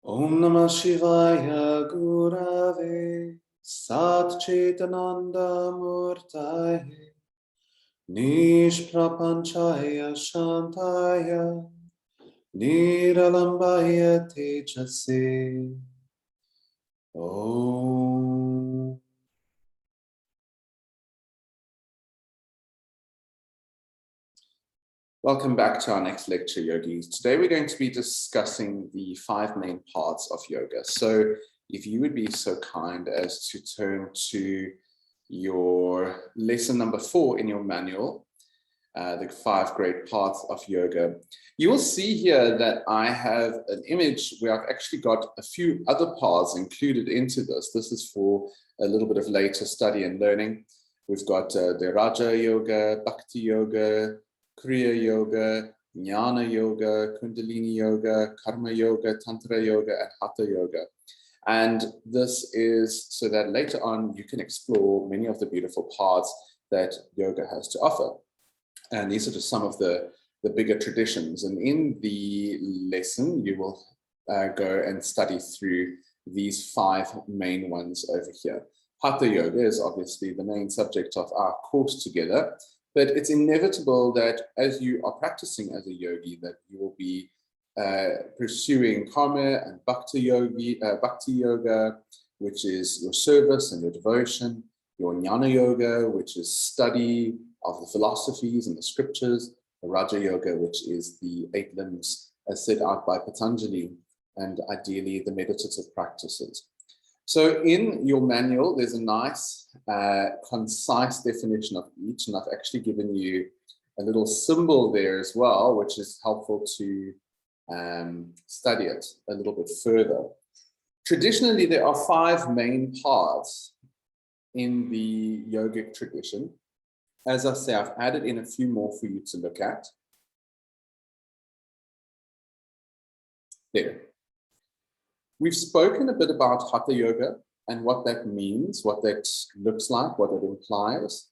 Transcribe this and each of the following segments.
Om Namah Shivaya Gurave Sat Chitananda Murtaye Nishprapanchaya Shantaya Niralambaya Tejase Om. Welcome back to our next lecture, yogis. Today we're going to be discussing the 5 main parts of yoga. So if you would be so kind as to turn to your lesson number 4 in your manual, the 5 great parts of yoga, you will see here that I have an image where I've actually got a few other paths included into this. This is for a little bit of later study and learning. We've got the Raja Yoga, Bhakti Yoga, Kriya Yoga, Jnana Yoga, Kundalini Yoga, Karma Yoga, Tantra Yoga, and Hatha Yoga. And this is so that later on you can explore many of the beautiful paths that yoga has to offer. And these are just some of the bigger traditions. And in the lesson, you will go and study through these 5 main ones over here. Hatha Yoga is obviously the main subject of our course together. But it's inevitable that as you are practicing as a yogi, that you will be pursuing karma and bhakti yoga, which is your service and your devotion, your jnana yoga, which is study of the philosophies and the scriptures, the Raja Yoga, which is the 8 limbs as set out by Patanjali, and ideally the meditative practices. So in your manual, there's a nice, concise definition of each, and I've actually given you a little symbol there as well, which is helpful to study it a little bit further. Traditionally, there are 5 main paths in the yogic tradition. As I say, I've added in a few more for you to look at. There. We've spoken a bit about Hatha Yoga and what that means, what that looks like, what it implies,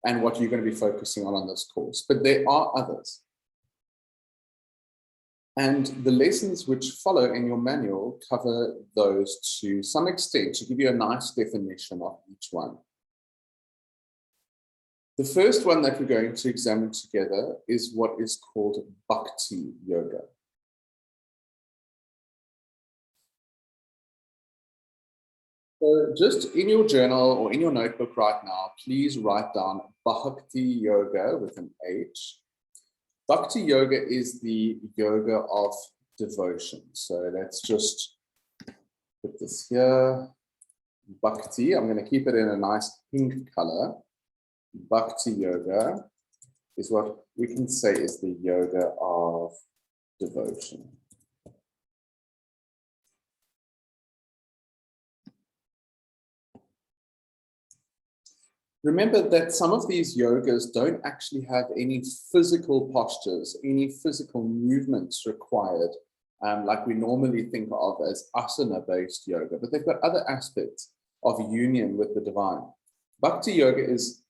and what you're going to be focusing on this course. But there are others. And the lessons which follow in your manual cover those to some extent to give you a nice definition of each one. The first one that we're going to examine together is what is called Bhakti Yoga. So just in your journal or in your notebook right now, please write down Bhakti Yoga with an H. Bhakti Yoga is the yoga of devotion. So let's just put this here. Bhakti, I'm going to keep it in a nice pink color. Bhakti Yoga is what we can say is the yoga of devotion. Remember that some of these yogas don't actually have any physical postures, any physical movements required, like we normally think of as asana-based yoga, but they've got other aspects of union with the divine. Bhakti Yoga is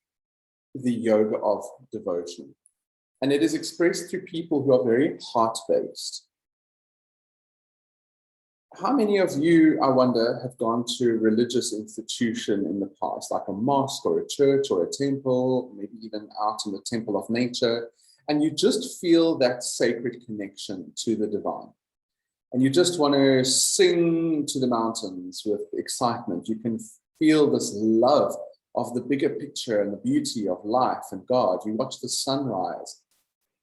the yoga of devotion, and it is expressed through people who are very heart-based. How many of you, I wonder, have gone to a religious institution in the past, like a mosque or a church or a temple, maybe even out in the temple of nature, and you just feel that sacred connection to the divine? And you just want to sing to the mountains with excitement. You can feel this love of the bigger picture and the beauty of life and God. You watch the sunrise,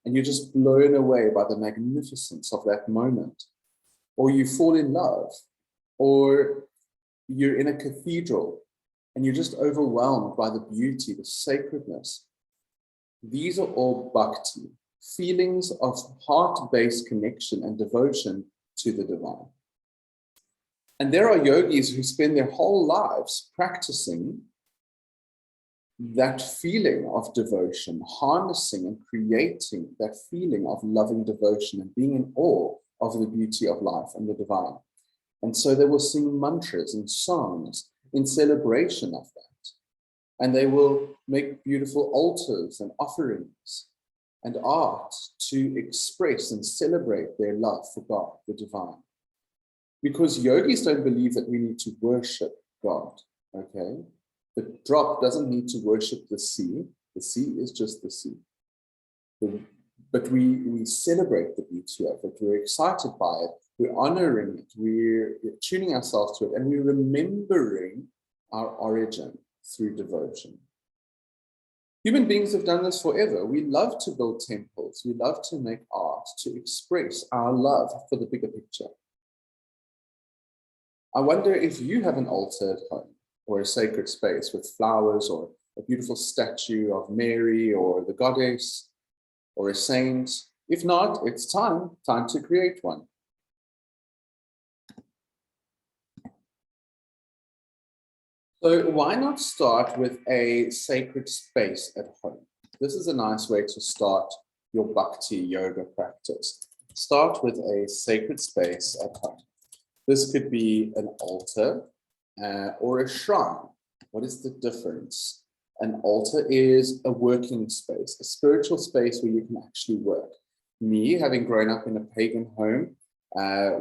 and you're just blown away by the magnificence of that moment. Or you fall in love, or you're in a cathedral and you're just overwhelmed by the beauty, the sacredness. These are all bhakti, feelings of heart-based connection and devotion to the divine. And there are yogis who spend their whole lives practicing that feeling of devotion, harnessing and creating that feeling of loving devotion and being in awe of the beauty of life and the divine. And so they will sing mantras and songs in celebration of that. And they will make beautiful altars and offerings and art to express and celebrate their love for God, the divine. Because yogis don't believe that we need to worship God, okay? The drop doesn't need to worship the sea. The sea is just the sea. But we celebrate the beauty of it. We're excited by it. We're honoring it. We're tuning ourselves to it. And we're remembering our origin through devotion. Human beings have done this forever. We love to build temples. We love to make art, to express our love for the bigger picture. I wonder if you have an altar at home or a sacred space with flowers or a beautiful statue of Mary or the goddess or a saint. If not, it's time to create one. So why not start with a sacred space at home? This is a nice way to start your bhakti yoga practice. Start with a sacred space at home. This could be an altar or a shrine. What is the difference? An altar is a working space, a spiritual space where you can actually work. Me, having grown up in a pagan home,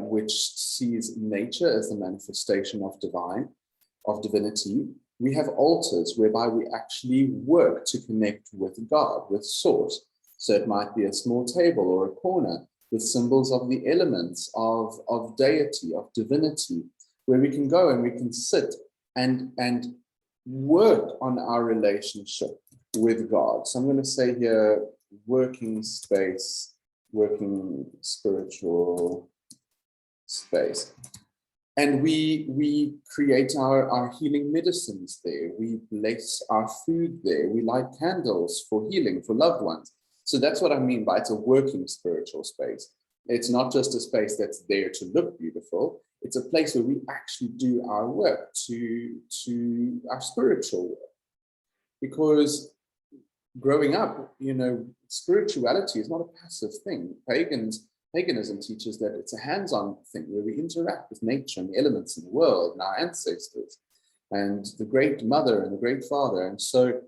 which sees nature as the manifestation of divinity, we have altars whereby we actually work to connect with God, with Source. So it might be a small table or a corner with symbols of the elements of deity, of divinity, where we can go and we can sit and work on our relationship with God. So I'm going to say here, working space, working spiritual space. And we create our healing medicines there. We bless our food there. We light candles for healing, for loved ones. So that's what I mean by it's a working spiritual space. It's not just a space that's there to look beautiful. It's a place where we actually do our work to our spiritual work. Because growing up, spirituality is not a passive thing. Paganism teaches that it's a hands-on thing where we interact with nature and the elements in the world and our ancestors and the great mother and the great father. And so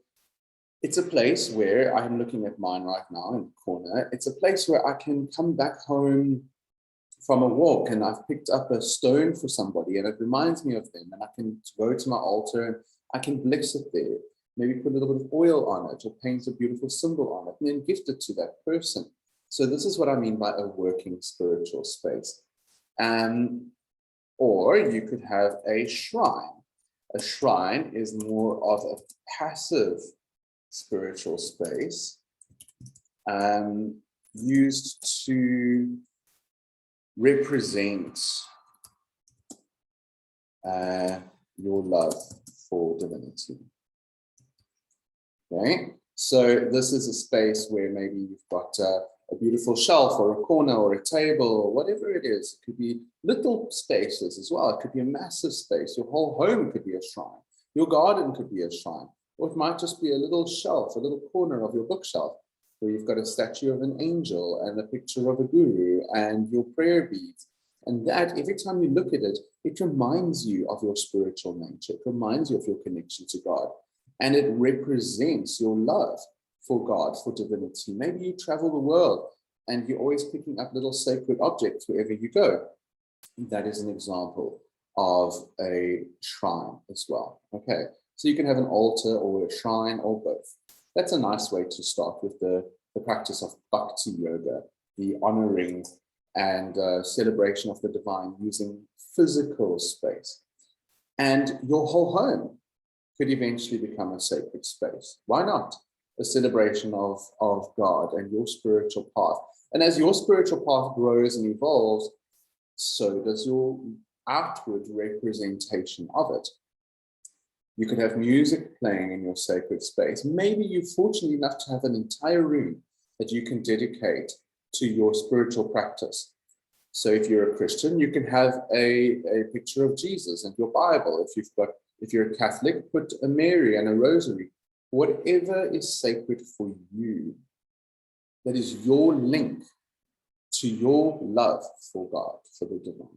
it's a place where I'm looking at mine right now in the corner. It's a place where I can come back home from a walk and I've picked up a stone for somebody and it reminds me of them, and I can go to my altar and I can bless it there. Maybe put a little bit of oil on it or paint a beautiful symbol on it and then gift it to that person. So this is what I mean by a working spiritual space. Or you could have a shrine. A shrine is more of a passive spiritual space used to represent your love for divinity. Okay, so this is a space where maybe you've got a beautiful shelf or a corner or a table or whatever it is. It could be little spaces as well. It could be a massive space. Your whole home could be a shrine. Your garden could be a shrine. Or it might just be a little shelf, a little corner of your bookshelf where you've got a statue of an angel and a picture of a guru and your prayer beads. And that, every time you look at it, it reminds you of your spiritual nature. It reminds you of your connection to God. And it represents your love for God, for divinity. Maybe you travel the world and you're always picking up little sacred objects wherever you go. That is an example of a shrine as well. Okay, so you can have an altar or a shrine or both. That's a nice way to start with the practice of bhakti yoga, the honoring and celebration of the divine using physical space. And your whole home could eventually become a sacred space. Why not? A celebration of God and your spiritual path. And as your spiritual path grows and evolves, so does your outward representation of it. You could have music playing in your sacred space. Maybe you're fortunate enough to have an entire room that you can dedicate to your spiritual practice. So if you're a Christian, you can have a picture of Jesus and your Bible. If you're a Catholic, put a Mary and a rosary. Whatever is sacred for you, that is your link to your love for God, for the divine.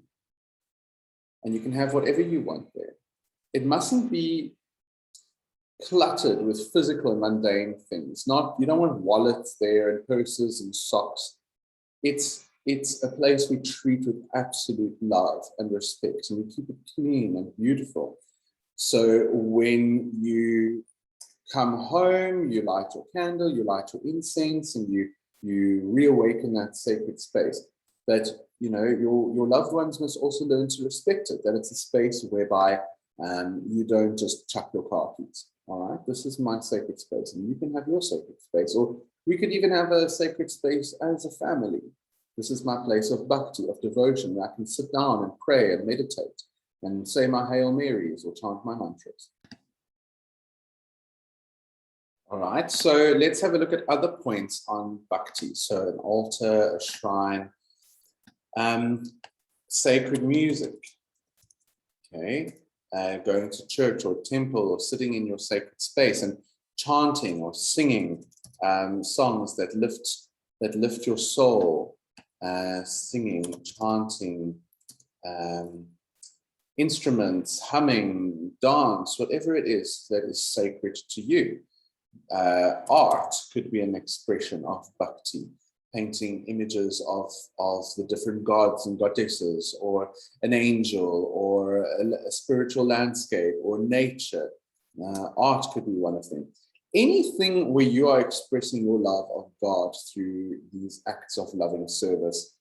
And you can have whatever you want there. It mustn't be cluttered with physical and mundane things. You don't want wallets there and purses and socks. It's it's a place we treat with absolute love and respect, and we keep it clean and beautiful. So when you come home, you light your candle, you light your incense, and you reawaken that sacred space. That your loved ones must also learn to respect it. That it's a space whereby you don't just chuck your car keys. All right, this is my sacred space, and you can have your sacred space, or we could even have a sacred space as a family. This is my place of bhakti, of devotion, where I can sit down and pray and meditate and say my Hail Marys or chant my mantras. All right, so let's have a look at other points on bhakti. So an altar, a shrine, sacred music, okay, going to church or temple or sitting in your sacred space and chanting or singing songs that lift your soul, singing, chanting, instruments, humming, dance, whatever it is that is sacred to you. Art could be an expression of bhakti, painting images of the different gods and goddesses, or an angel, or a spiritual landscape, or nature. Art could be one of them. Anything where you are expressing your love of God through these acts of loving service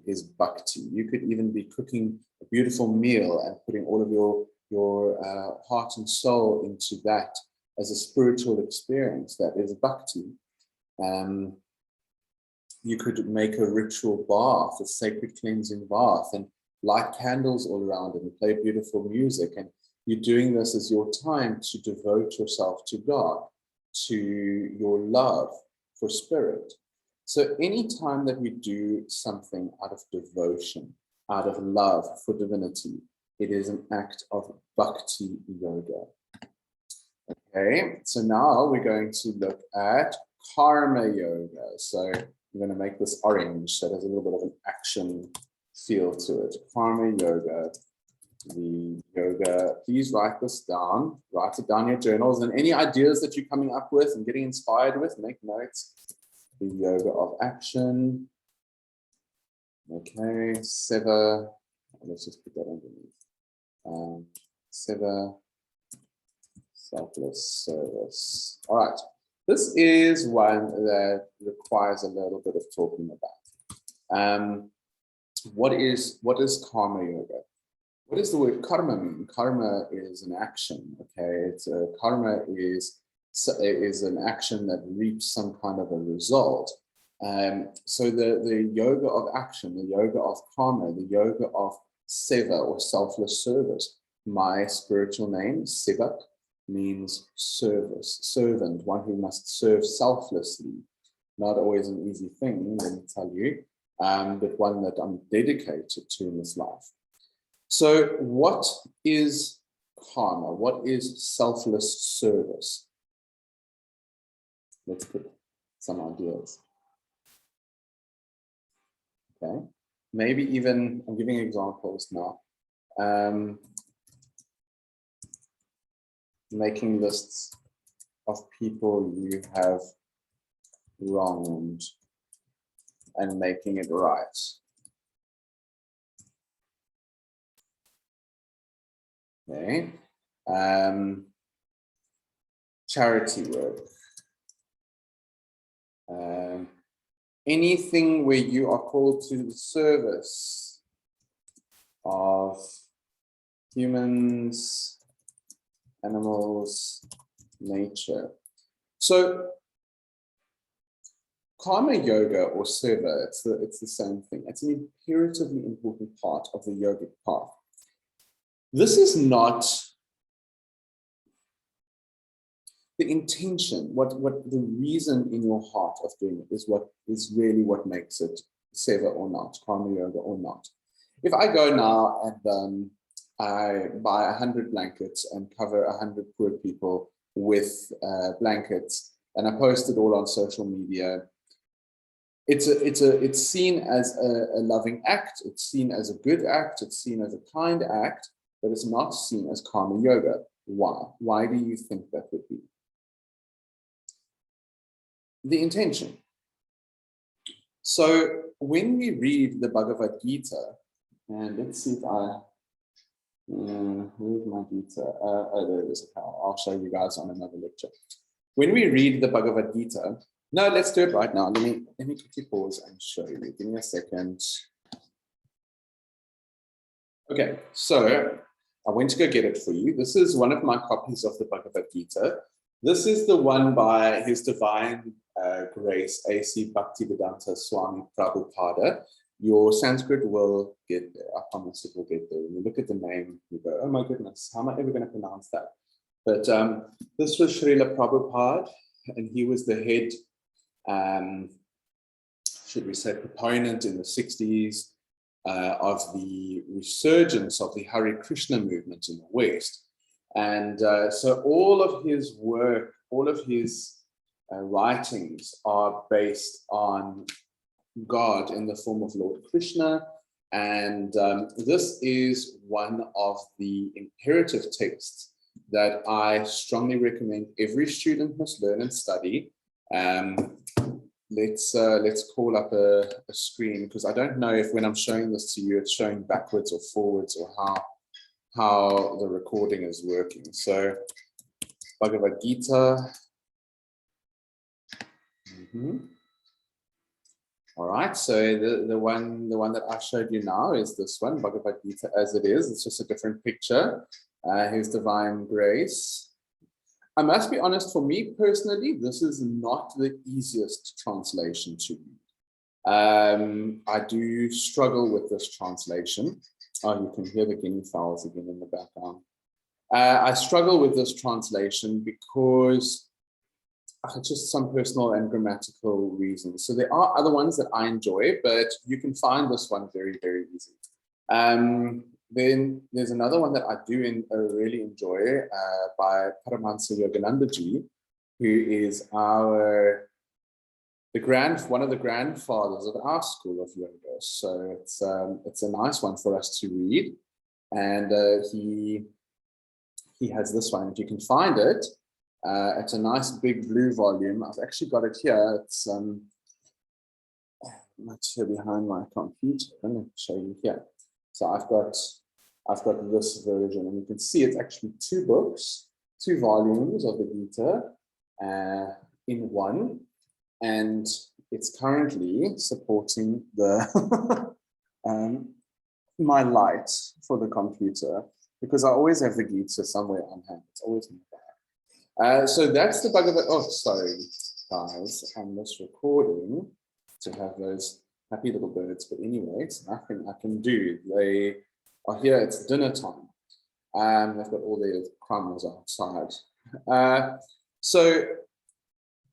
is bhakti. You could even be cooking a beautiful meal and putting all of your heart and soul into that as a spiritual experience. That is bhakti. You could make a ritual bath, a sacred cleansing bath, and light candles all around it and play beautiful music. And you're doing this as your time to devote yourself to God, to your love for spirit. So anytime that we do something out of devotion, out of love for divinity, it is an act of bhakti yoga. Okay, so now we're going to look at karma yoga. So I'm going to make this orange, so it has a little bit of an action feel to it. Karma yoga, the yoga, please write this down, write it down in your journals, and any ideas that you're coming up with and getting inspired with, make notes. The yoga of action. Okay, seva, let's just put that underneath. Seva, selfless service. All right, this is one that requires a little bit of talking about. What is karma yoga? What does the word karma mean? Karma is an action. Okay, karma is an action that reaps some kind of a result. So the yoga of action, the yoga of karma, the yoga of seva or selfless service. My spiritual name, Sevak, means service, servant, one who must serve selflessly. Not always an easy thing, let me tell you, but one that I'm dedicated to in this life. So what is karma? What is selfless service? Let's put some ideas. Okay, maybe even, I'm giving examples now. Making lists of people you have wronged and making it right. Okay. Charity work. Anything where you are called to the service of humans, animals, nature. So karma yoga or seva, it's the same thing. It's an imperatively important part of the yogic path. This is not the intention, what the reason in your heart of doing it is really what makes it seva or not, karma yoga or not. If I go now and I buy 100 blankets and cover 100 poor people with blankets, and I post it all on social media, it's seen as a loving act, it's seen as a good act, it's seen as a kind act, but it's not seen as karma yoga. Why? Why do you think that would be? The intention. So when we read the Bhagavad Gita, and let's see if where's my Gita? Oh, there it is. I'll show you guys on another lecture. When we read the Bhagavad Gita, no, let's do it right now. Let me quickly pause and show you. Give me a second. Okay, so I went to go get it for you. This is one of my copies of the Bhagavad Gita. This is the one by His Divine Grace, A.C. Bhaktivedanta Swami Prabhupada. Your Sanskrit will get there. I promise it will get there. When you look at the name, you go, oh my goodness, how am I ever going to pronounce that? But this was Srila Prabhupada, and he was the head, should we say, proponent in the 60s of the resurgence of the Hare Krishna movement in the West. And so all of his work, all of his writings are based on God in the form of Lord Krishna. And this is one of the imperative texts that I strongly recommend every student must learn and study. Let's call up a screen, because I don't know if when I'm showing this to you, it's showing backwards or forwards, or how the recording is working. So Bhagavad Gita. All right, so the one that I showed you now is this one, Bhagavad Gita as it is. It's just a different picture. His Divine Grace. I must be honest, for me personally, this is not the easiest translation to read. I do struggle with this translation. Oh, you can hear the guinea fowls again in the background. I struggle with this translation because just some personal and grammatical reasons. So there are other ones that I enjoy, but you can find this one very, very easy. Then there's another one that I do really enjoy by Paramahansa Yoganandaji, who is one of the grandfathers of our school of yoga. So it's a nice one for us to read. And he has this one. If you can find it, it's a nice big blue volume. I've actually got it here. It's not here behind my computer. Let me show you here. So I've got this version, and you can see it's actually two books, two volumes of the Gita in one, and it's currently supporting the my light for the computer, because I always have the Gita somewhere on hand. It's always in the bag. So that's the Bhagavad. Oh, sorry, guys, on this recording to have those happy little birds, but anyway, it's nothing I can do. They are here. It's dinner time. They've got all their crumbs outside. So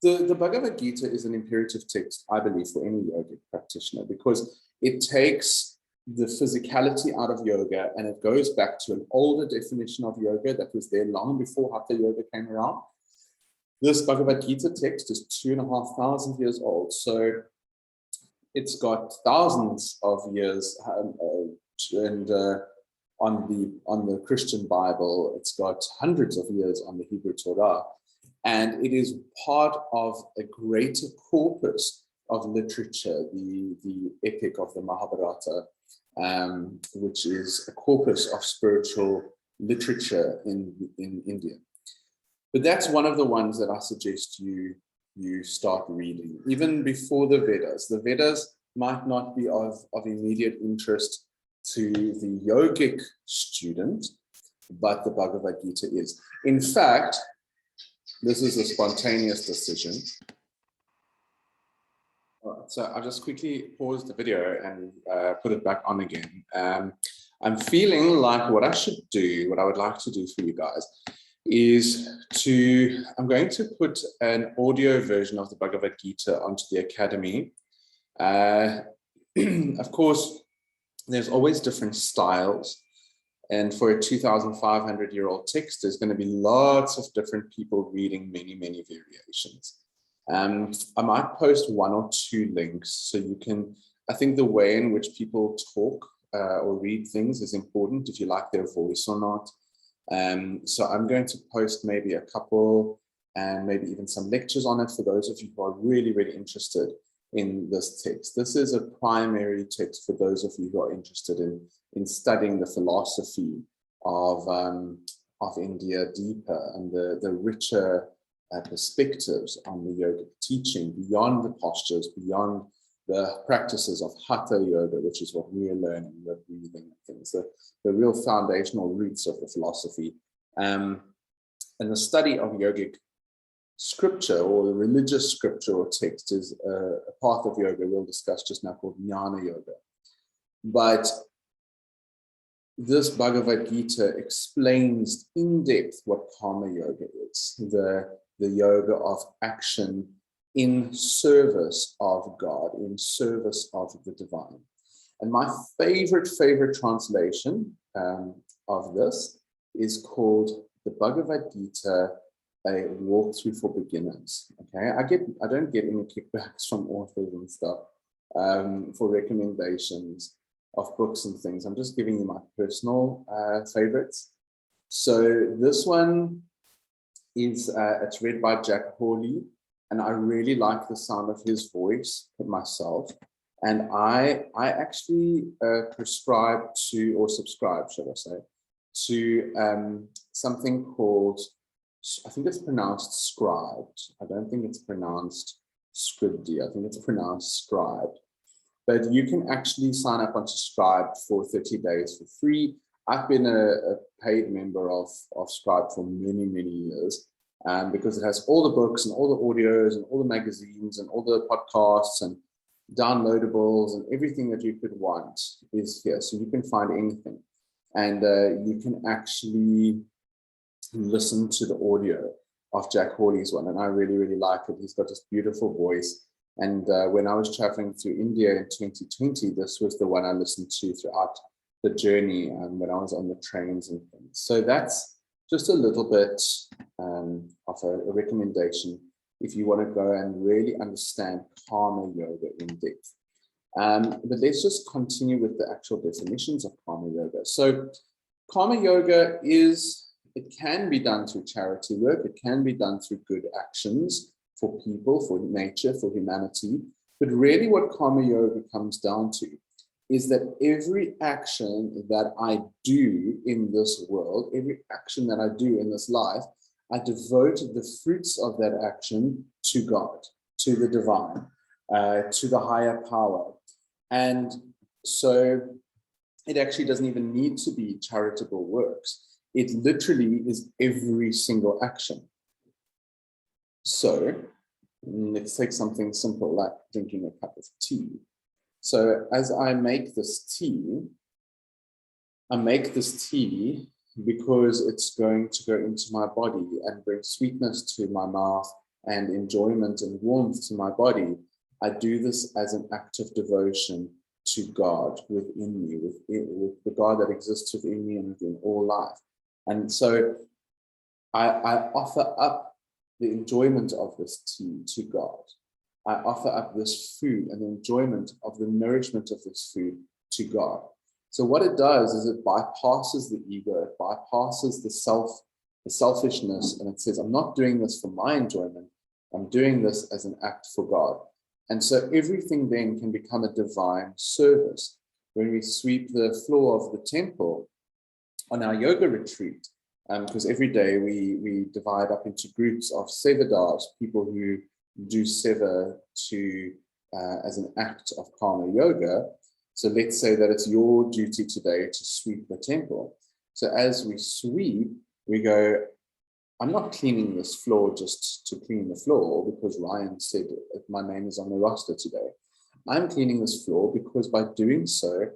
the Bhagavad Gita is an imperative text, I believe, for any yogic practitioner, because it takes the physicality out of yoga, and it goes back to an older definition of yoga that was there long before Hatha Yoga came around. This Bhagavad Gita text is 2,500 years old, so it's got thousands of years, and on the Christian Bible, it's got hundreds of years on the Hebrew Torah, and it is part of a greater corpus of literature, the epic of the Mahabharata, which is a corpus of spiritual literature in India. But that's one of the ones that I suggest you start reading, even before the Vedas. The Vedas might not be of immediate interest to the yogic student, but the Bhagavad Gita is. In fact, this is a spontaneous decision. All right, so I'll just quickly pause the video and put it back on again. I'm feeling like what I should do, what I would like to do for you guys, is I'm going to put an audio version of the Bhagavad Gita onto the Academy. Of course, there's always different styles. And for a 2,500-year-old text, there's going to be lots of different people reading many, many variations. I might post one or two links so you can, I think the way in which people talk or read things is important, if you like their voice or not. So I'm going to post maybe a couple and maybe even some lectures on it for those of you who are really, really interested in this text. This is a primary text for those of you who are interested in studying the philosophy of India deeper and the richer perspectives on the yogic teaching beyond the postures, beyond the practices of hatha yoga, which is what we are learning, the breathing and things, the real foundational roots of the philosophy. And the study of yogic scripture or the religious scripture or text is a path of yoga we'll discuss just now called Jnana Yoga. But this Bhagavad Gita explains in depth what Karma Yoga is, the yoga of action in service of God, in service of the divine. And my favorite translation of this is called the Bhagavad Gita, a walkthrough for beginners. Okay, I don't get any kickbacks from authors and stuff for recommendations of books and things. I'm just giving you my personal favorites. So this one is it's read by Jack Hawley, and I really like the sound of his voice myself. And I actually subscribe, should I say, to something called, I think it's pronounced Scribd. I don't think it's pronounced Scribdy. I think it's pronounced Scribd. But you can actually sign up onto Scribd for 30 days for free. I've been a paid member of Scribd for many, many years because it has all the books and all the audios and all the magazines and all the podcasts and downloadables and everything that you could want is here. So you can find anything. And you can actually listen to the audio of Jack Hawley's one. And I really, really like it. He's got this beautiful voice. And when I was traveling through India in 2020, this was the one I listened to throughout the journey when I was on the trains and things. So that's just a little bit of a recommendation if you want to go and really understand Karma Yoga in depth. But let's just continue with the actual definitions of Karma Yoga. So Karma Yoga it can be done through charity work. It can be done through good actions for people, for nature, for humanity. But really what Karma Yoga comes down to is that every action that I do in this world, every action that I do in this life, I devote the fruits of that action to God, to the divine, to the higher power. And so it actually doesn't even need to be charitable works. It literally is every single action. So let's take something simple like drinking a cup of tea. So as I make this tea, because it's going to go into my body and bring sweetness to my mouth and enjoyment and warmth to my body. I do this as an act of devotion to God within me, with the God that exists within me and within all life. And so I offer up the enjoyment of this tea to God. I offer up this food and the enjoyment of the nourishment of this food to God. So what it does is it bypasses the ego, it bypasses the selfishness, and it says, I'm not doing this for my enjoyment, I'm doing this as an act for God. And so everything then can become a divine service. When we sweep the floor of the temple on our yoga retreat, because every day we divide up into groups of sevadars, people who do seva as an act of Karma Yoga. So let's say that it's your duty today to sweep the temple. So as we sweep, we go, I'm not cleaning this floor just to clean the floor because Ryan said my name is on the roster today. I'm cleaning this floor because by doing so,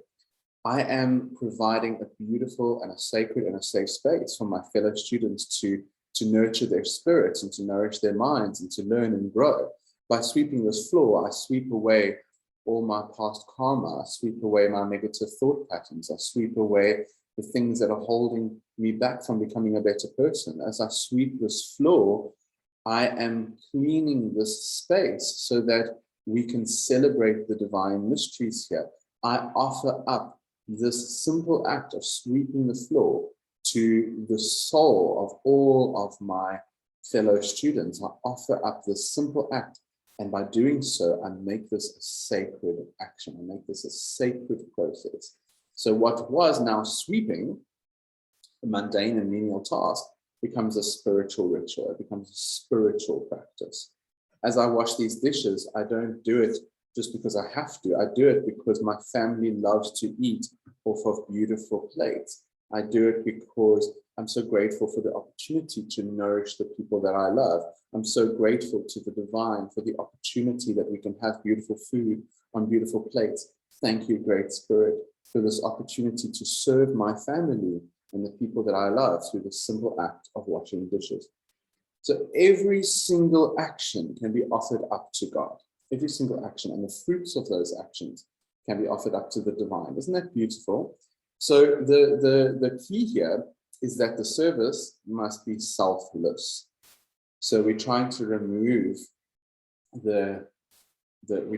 I am providing a beautiful and a sacred and a safe space for my fellow students to nurture their spirits and to nourish their minds and to learn and grow. By sweeping this floor, I sweep away all my past karma, I sweep away my negative thought patterns, I sweep away the things that are holding me back from becoming a better person. As I sweep this floor, I am cleaning this space so that we can celebrate the divine mysteries here. I offer up this simple act of sweeping the floor to the soul of all of my fellow students. I offer up this simple act And by doing so, I make this a sacred action. I make this a sacred process. So what was now sweeping, a mundane and menial task, becomes a spiritual ritual. It becomes a spiritual practice. As I wash these dishes, I don't do it just because I have to. I do it because my family loves to eat off of beautiful plates. I do it because I'm so grateful for the opportunity to nourish the people that I love. I'm so grateful to the divine for the opportunity that we can have beautiful food on beautiful plates. Thank you, Great Spirit, for this opportunity to serve my family and the people that I love through the simple act of washing dishes. So every single action can be offered up to God. Every single action, and the fruits of those actions can be offered up to the divine. Isn't that beautiful? So the key here is that the service must be selfless. So we're trying to remove we're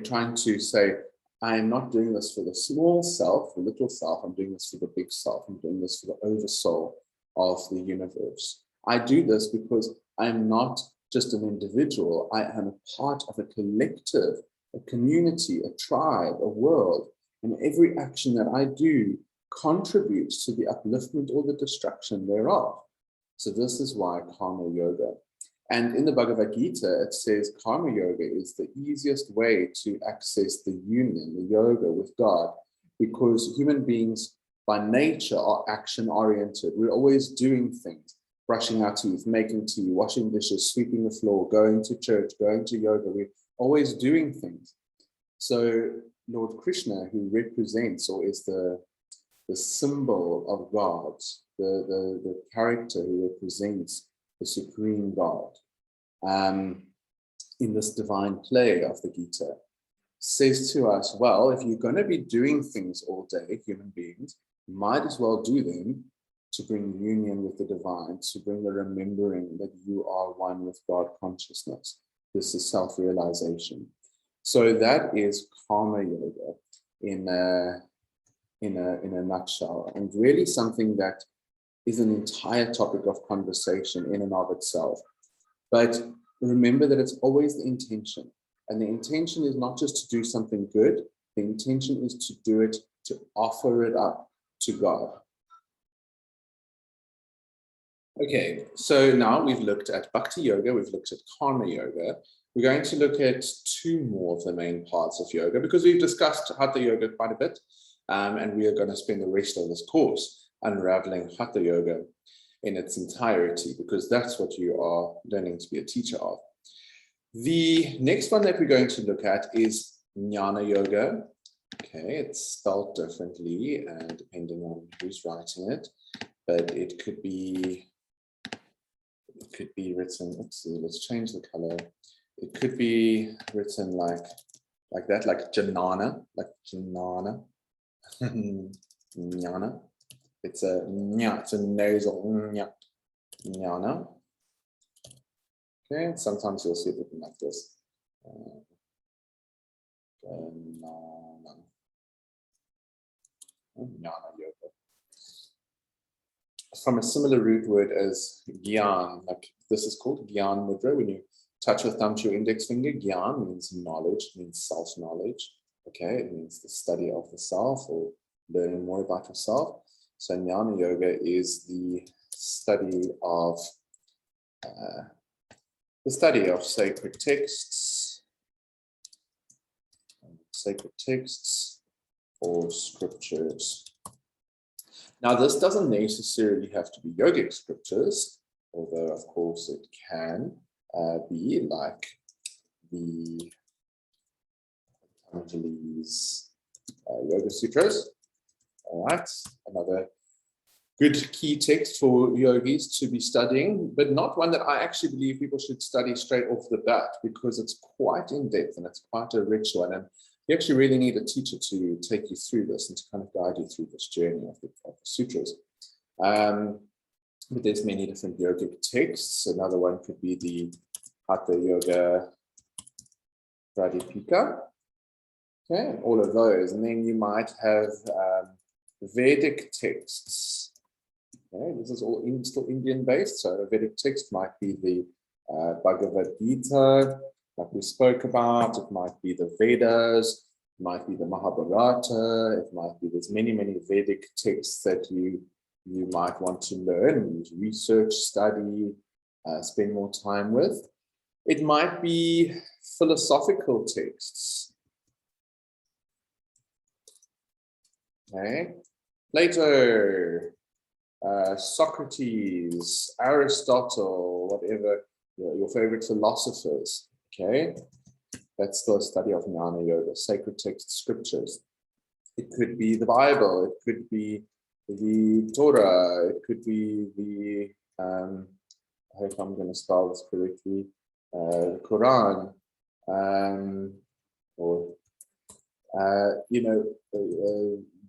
trying to say, I am not doing this for the small self, the little self. I'm doing this for the big self. I'm doing this for the oversoul of the universe. I do this because I am not just an individual. I am a part of a collective, a community, a tribe, a world. And every action that I do contributes to the upliftment or the destruction thereof. So this is why karma yoga. And in the Bhagavad Gita, it says karma yoga is the easiest way to access the union, the yoga with God, because human beings by nature are action oriented. We're always doing things, brushing our teeth, making tea, washing dishes, sweeping the floor, going to church, going to yoga. We're always doing things. So Lord Krishna, who represents or is the symbol of God, the character who represents the supreme God, in this divine play of the Gita, says to us, well, if you're going to be doing things all day, human beings, might as well do them to bring union with the divine, to bring the remembering that you are one with God consciousness. This is self-realization. So that is karma yoga in a nutshell, and really something that is an entire topic of conversation in and of itself. But remember that it's always the intention. And the intention is not just to do something good. The intention is to do it, to offer it up to God. Okay, so now we've looked at Bhakti Yoga, we've looked at Karma Yoga. We're going to look at two more of the main parts of yoga because we've discussed Hatha Yoga quite a bit. And we are going to spend the rest of this course unraveling Hatha Yoga in its entirety, because that's what you are learning to be a teacher of. The next one that we're going to look at is Jnana Yoga. Okay, it's spelled differently and depending on who's writing it, but it could be written, let's see, let's change the color. It could be written like that, like Jnana, Jnana. It's a nasal jnana. Okay, sometimes you'll see it written like this. Jnana yoga. From a similar root word as gyan, like this is called gyan mudra. When you touch your thumb to your index finger, gyan means knowledge, means self-knowledge. Okay, it means the study of the self or learning more about yourself. So Jnana Yoga is the study of sacred texts or scriptures. Now, this doesn't necessarily have to be yogic scriptures, although of course it can be like the Patanjali's Yoga Sutras. All right, another good key text for yogis to be studying, but not one that I actually believe people should study straight off the bat, because it's quite in depth and it's quite a rich one. And you actually really need a teacher to take you through this and to kind of guide you through this journey of the sutras. But there's many different yogic texts. Another one could be the Hatha Yoga Pradipika. Okay, all of those. And then you might have Vedic texts. Okay, this is all still Indian based. So a Vedic text might be the Bhagavad Gita, like we spoke about. It might be the Vedas, it might be the Mahabharata, it might be, there's many, many Vedic texts that you might want to learn, research, study, spend more time with. It might be philosophical texts. Okay, Plato, Socrates, Aristotle, whatever your favorite philosophers. Okay, that's the study of Jnana Yoga, sacred text scriptures. It could be the Bible, it could be the Torah, it could be the, I hope I'm going to spell this correctly, Quran, or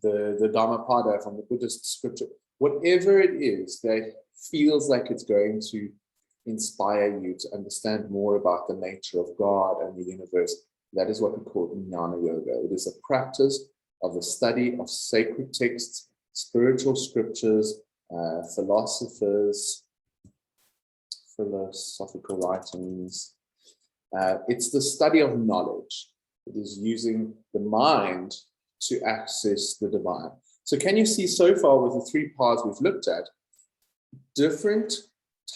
the Dhammapada from the Buddhist scripture, whatever it is that feels like it's going to inspire you to understand more about the nature of God and the universe. That is what we call Jnana Yoga. It is a practice of the study of sacred texts, spiritual scriptures, philosophical writings. It's the study of knowledge. It is using the mind to access the divine. So can you see so far with the 3 paths we've looked at, different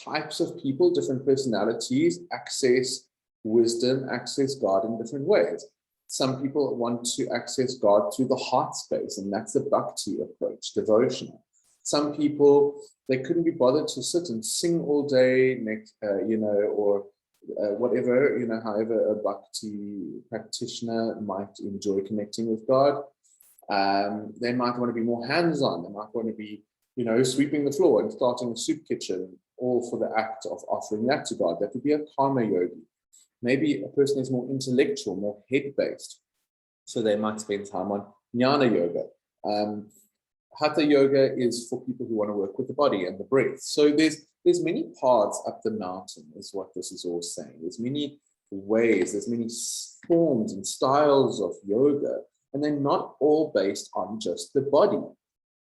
types of people, different personalities access wisdom, access God in different ways. Some people want to access God through the heart space, and that's the bhakti approach, devotional. Some people, they couldn't be bothered to sit and sing all day, or whatever, however a bhakti practitioner might enjoy connecting with God. They might want to be more hands-on. They might want to be, sweeping the floor and starting a soup kitchen, all for the act of offering that to God. That would be a karma yogi. Maybe a person is more intellectual, more head-based. So they might spend time on jnana yoga. Hatha yoga is for people who want to work with the body and the breath. So there's many paths up the mountain, is what this is all saying. There's many ways, there's many forms and styles of yoga, and they're not all based on just the body.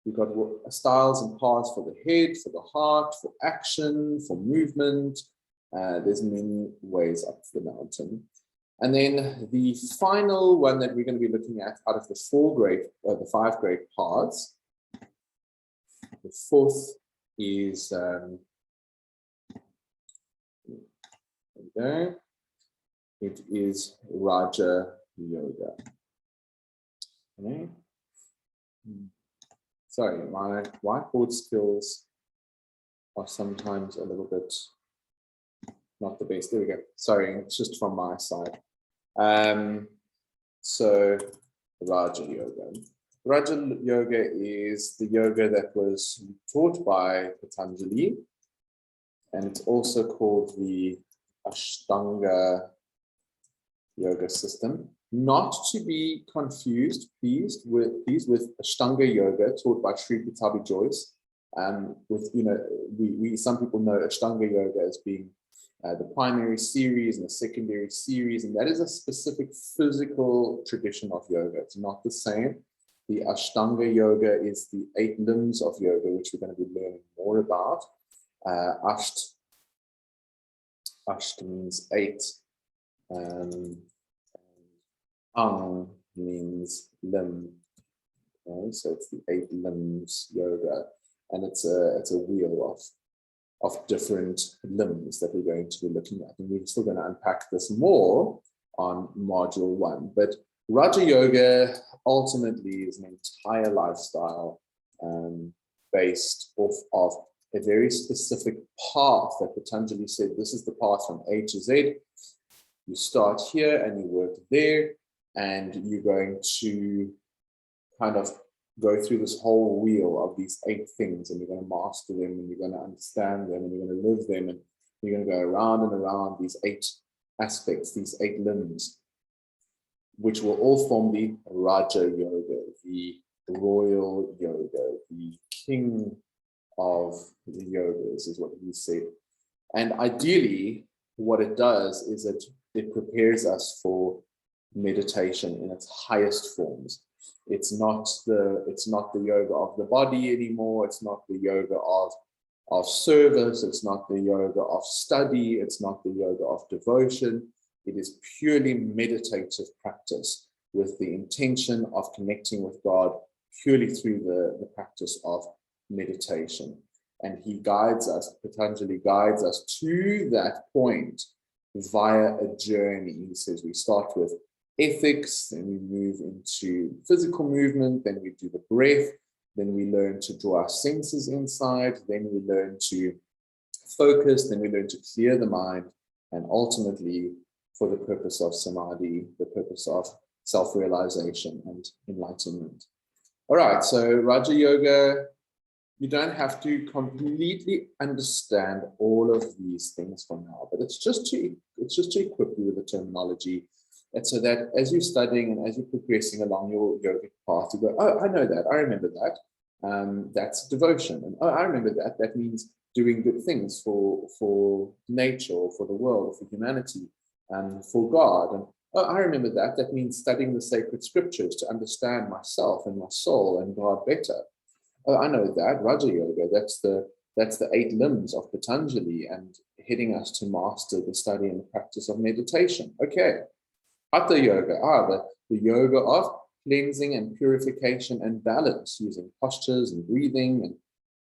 You've got styles and paths for the head, for the heart, for action, for movement. There's many ways up the mountain. And then the final one that we're going to be looking at out of the 5 great paths, the 4th is, it is Raja Yoga. Okay. Sorry, my whiteboard skills are sometimes a little bit not the best. There we go. Sorry, it's just from my side. So Raja Yoga. Raja Yoga is the yoga that was taught by Patanjali, and it's also called the Ashtanga yoga system. Not to be confused, please, with Ashtanga yoga taught by Sri Patabi Joyce. Some people know Ashtanga yoga as being the primary series and the secondary series, and that is a specific physical tradition of yoga. It's not the same. The Ashtanga yoga is the 8 limbs of yoga, which we're going to be learning more about. Asht means 8. Ang means limb. Okay, so it's the 8 limbs yoga, and it's a wheel of different limbs that we're going to be looking at, and we're still going to unpack this more on module 1. But Raja Yoga ultimately is an entire lifestyle based off of a very specific path that Patanjali said, this is the path from A to Z. You start here and you work there, and you're going to kind of go through this whole wheel of these 8 things, and you're going to master them, and you're going to understand them, and you're going to live them, and you're going to go around and around these 8 aspects, these 8 limbs, which will all form the Raja Yoga, the royal yoga, the king of the yogas, is what he said. And ideally, what it does is it prepares us for meditation in its highest forms. It's not the yoga of the body anymore. It's not the yoga of service. It's not the yoga of study. It's not the yoga of devotion. It is purely meditative practice with the intention of connecting with God purely through the practice of meditation. And he guides us, Patanjali guides us to that point via a journey. He says we start with ethics, then we move into physical movement, then we do the breath, then we learn to draw our senses inside, then we learn to focus, then we learn to clear the mind, and ultimately, for the purpose of samadhi, the purpose of self-realization and enlightenment. All right, so Raja Yoga, you don't have to completely understand all of these things for now, but it's just to equip you with the terminology, and so that as you're studying and as you're progressing along your yogic path, you go, oh, I know that, I remember that. That's devotion, and oh, I remember that. That means doing good things for nature, or for the world, or for humanity, for God. And oh, I remember that. That means studying the sacred scriptures to understand myself and my soul and God better. Oh, I know that. Raja Yoga, that's the 8 limbs of Patanjali and heading us to master the study and the practice of meditation. Okay. Hatha Yoga, the yoga of cleansing and purification and balance using postures and breathing and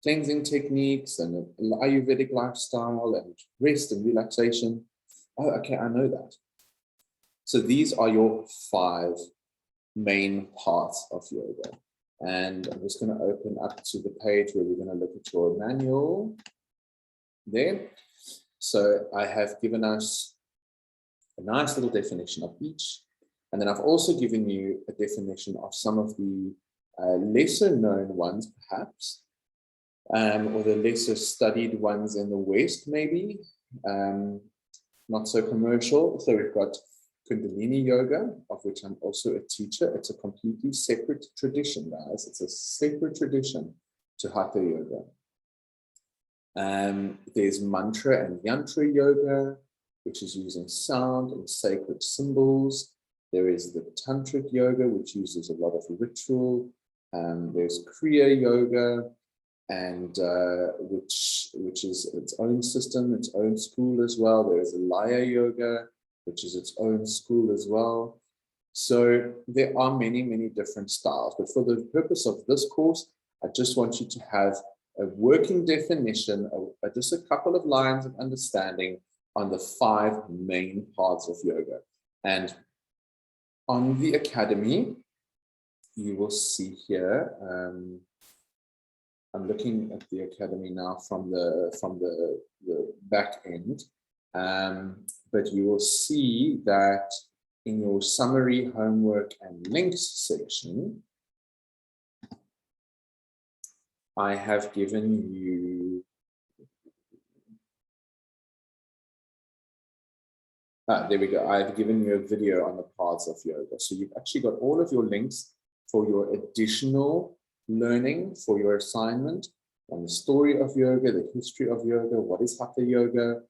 cleansing techniques and an Ayurvedic lifestyle and rest and relaxation. Oh, okay, I know that. So these are your 5 main parts of yoga. And I'm just going to open up to the page where we're going to look at your manual there. So I have given us a nice little definition of each. And then I've also given you a definition of some of the lesser known ones, perhaps, or the lesser studied ones in the West, maybe, not so commercial. So we've got Kundalini Yoga, of which I'm also a teacher. It's a completely separate tradition, guys. It's a separate tradition to Hatha Yoga. There's Mantra and Yantra Yoga, which is using sound and sacred symbols. There is the Tantric Yoga, which uses a lot of ritual. There's Kriya Yoga, and which is its own system, its own school as well. There is a Laya Yoga, which is its own school as well. So there are many, many different styles. But for the purpose of this course, I just want you to have a working definition, just a couple of lines of understanding on the 5 main parts of yoga. And on the academy, you will see here, I'm looking at the academy now from the back end, but you will see that in your summary, homework, and links section, I have given you there we go. I've given you a video on the parts of yoga. So you've actually got all of your links for your additional learning for your assignment on the story of yoga, the history of yoga, what is Hatha Yoga,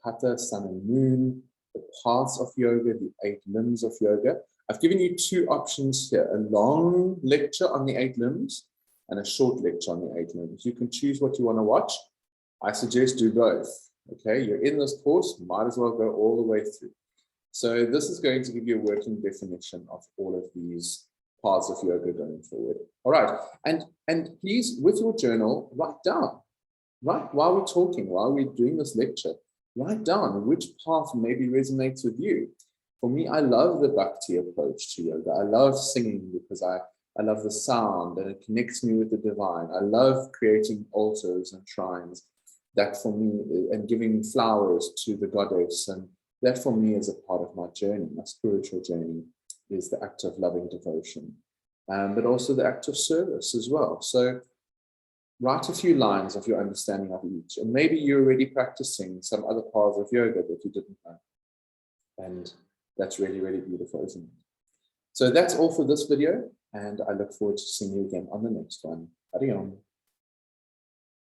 Hatha, Sun and Moon, the parts of yoga, the 8 limbs of yoga. I've given you 2 options here, a long lecture on the 8 limbs and a short lecture on the 8 limbs. You can choose what you want to watch. I suggest do both. Okay, you're in this course, might as well go all the way through. So this is going to give you a working definition of all of these parts of yoga going forward. All right, and please, with your journal, write down, right, while we're talking, while we're doing this lecture, write down which path maybe resonates with you. For me, I love the bhakti approach to yoga. I love singing because I love the sound and it connects me with the divine. I love creating altars and shrines. That for me, and giving flowers to the goddess, and that for me is a part of my journey, my spiritual journey, is the act of loving devotion, but also the act of service as well. So write a few lines of your understanding of each, and maybe you're already practicing some other parts of yoga that you didn't know, and that's really, really beautiful, isn't it? So that's all for this video, and I look forward to seeing you again on the next one. Hari Om.